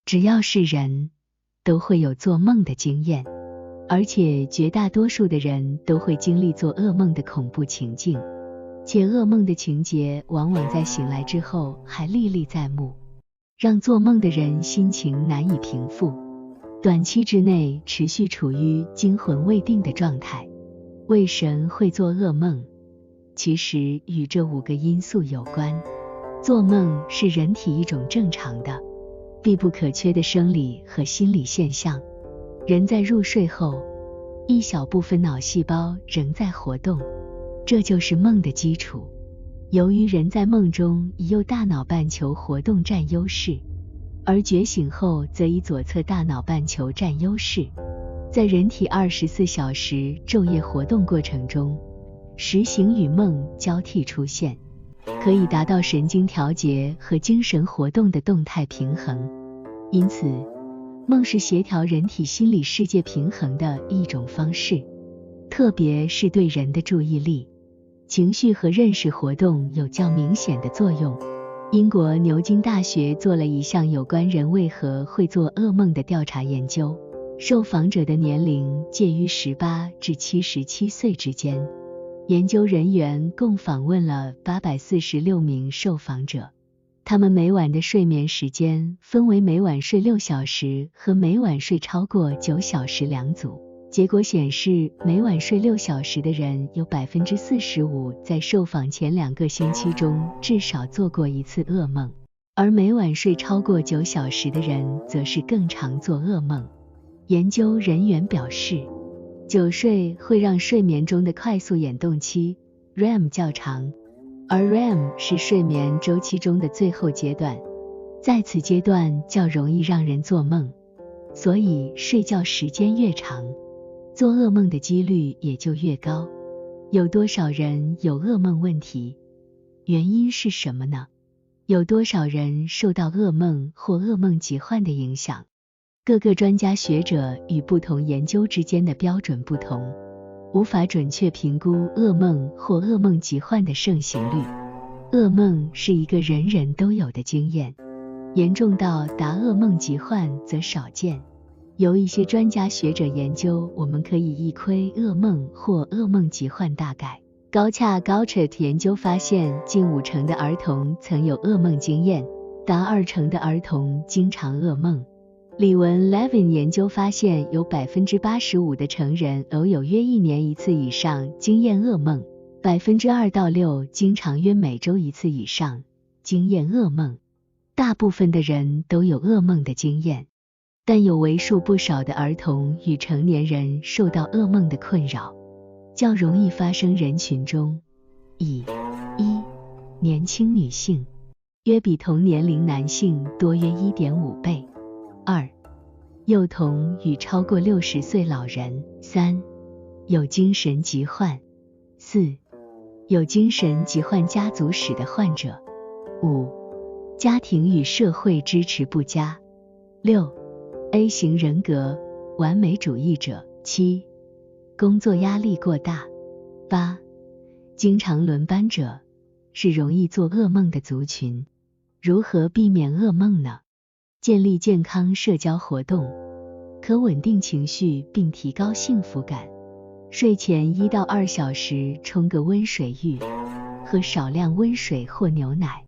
只要是人，都会有做梦的经验，而且绝大多数的人都会经历做噩梦的恐怖情境，且噩梦的情节往往在醒来之后还历历在目，让做梦的人心情难以平复，短期之内持续处于惊魂未定的状态。为神会做噩梦，其实与这5个因素有关。做梦是人体一种正常的、必不可缺的生理和心理现象。人在入睡后，一小部分脑细胞仍在活动，这就是梦的基础。由于人在梦中以右大脑半球活动占优势，而觉醒后则以左侧大脑半球占优势，在人体24小时昼夜活动过程中，实醒与梦交替出现，可以达到神经调节和精神活动的动态平衡。因此，梦是协调人体心理世界平衡的一种方式，特别是对人的注意力、情绪和认识活动有较明显的作用。英国牛津大学做了一项有关人为何会做噩梦的调查研究，受访者的年龄介于18至77岁之间。研究人员共访问了846名受访者，他们每晚的睡眠时间分为每晚睡6小时和每晚睡超过9小时两组。结果显示，每晚睡6小时的人有 45% 在受访前2个星期中至少做过一次噩梦，而每晚睡超过9小时的人则是更常做噩梦。研究人员表示，久睡会让睡眠中的快速眼动期 REM 较长，而 REM 是睡眠周期中的最后阶段，在此阶段较容易让人做梦，所以睡觉时间越长，做噩梦的几率也就越高。有多少人有噩梦问题？原因是什么呢？有多少人受到噩梦或噩梦疾患的影响？各个专家学者与不同研究之间的标准不同，无法准确评估噩梦或噩梦疾患的盛行率。噩梦是一个人人都有的经验，严重到达噩梦疾患则少见。由一些专家学者研究，我们可以一窥噩梦或噩梦疾患大概。高恰 Gauchet 研究发现，近50%的儿童曾有噩梦经验，达20%的儿童经常噩梦。李文 Levin 研究发现，有 85% 的成人偶有约1年1次以上经验噩梦， 2到6% 经常约每周1次以上经验噩梦。大部分的人都有噩梦的经验，但有为数不少的儿童与成年人受到噩梦的困扰，较容易发生人群中，一年轻女性约比同年龄男性多约 1.5 倍；2幼童与超过60岁老人；3有精神疾患；4有精神疾患家族史的患者；5家庭与社会支持不佳；6 A 型人格完美主义者；7工作压力过大；8经常轮班者，是容易做噩梦的族群。如何避免噩梦呢？建立健康社交活动，可稳定情绪并提高幸福感。睡前1到2小时冲个温水浴，喝少量温水或牛奶，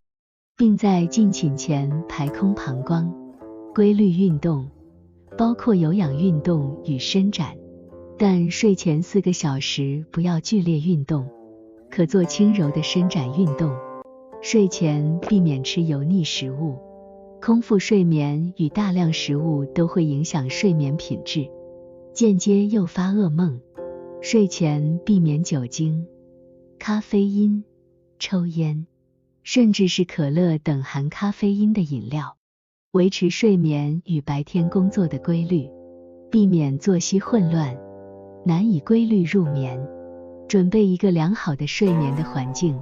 并在进寝前排空膀胱。规律运动，包括有氧运动与伸展，但睡前4个小时不要剧烈运动，可做轻柔的伸展运动。睡前避免吃油腻食物，空腹睡眠与大量食物都会影响睡眠品质，间接诱发噩梦。睡前避免酒精、咖啡因、抽烟，甚至是可乐等含咖啡因的饮料。维持睡眠与白天工作的规律，避免作息混乱，难以规律入眠。准备一个良好的睡眠的环境，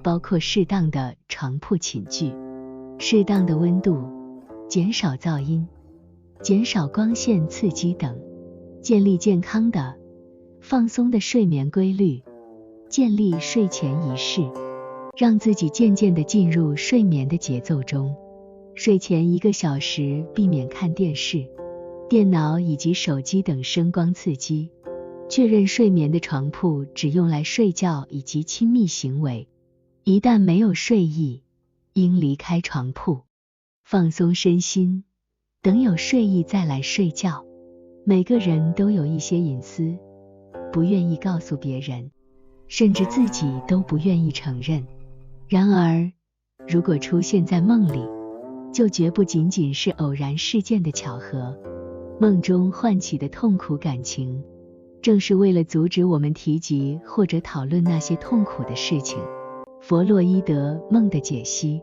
包括适当的床铺寝具、适当的温度，减少噪音，减少光线刺激等。建立健康的、放松的睡眠规律，建立睡前仪式，让自己渐渐地进入睡眠的节奏中。睡前1个小时避免看电视、电脑以及手机等声光刺激。确认睡眠的床铺只用来睡觉以及亲密行为，一旦没有睡意，应离开床铺，放松身心，等有睡意再来睡觉。每个人都有一些隐私，不愿意告诉别人，甚至自己都不愿意承认。然而，如果出现在梦里，就绝不仅仅是偶然事件的巧合。梦中唤起的痛苦感情，正是为了阻止我们提及或者讨论那些痛苦的事情。弗洛伊德梦的解析。